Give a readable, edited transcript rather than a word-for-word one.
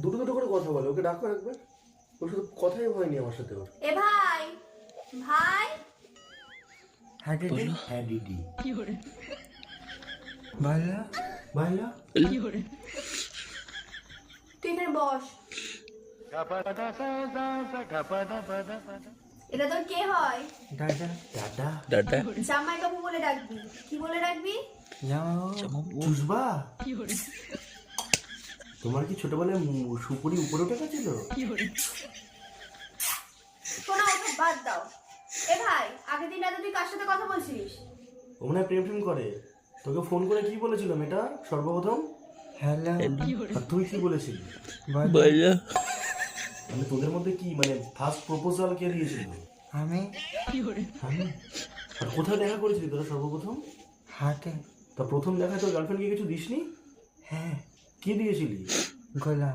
দুটো দুটো করে কথা বলে, ওকে ডাকো একবার। ওর শুধু কথাই হয়নি আমার সাথে ওর। এ ভাই ভাই হ্যাঁ দিদি। হ্যাঁ দিদি। ভাইয়া ভাইয়া তুই এখানে বস। এটা তোর কে হয়? দাদা দাদা। দাদা জামাই বাবু বলে ডাকবি। কি বলে ডাকবি? জামা চুষবা? তোমার কি ছোটবেলায় সুপুরি উপরে উঠে গেছিল? শোনা ওসব বাদ দাও। এ ভাই আগের দিন রাতে তুই কার সাথে কথা বলছিস? ও মনে হয় প্রেম প্রেম করে। তোকে ফোন করে কি বলেছিল মেয়েটা সর্বপ্রথম? হ্যালো আর তুই কি বলেছিলি? ভাইয়া মানে তোদের মধ্যে কি মানে ফার্স্ট প্রপোজাল কে দিয়েছিল? আমি আমি। আর কোথায় দেখা করেছিলি তোরা সর্বপ্রথম? হাতে তা প্রথম দেখায় তোর গার্লফ্রেন্ডকে কিছু দিসনি? হ্যাঁ কি দিয়েছিলি? গোলাপ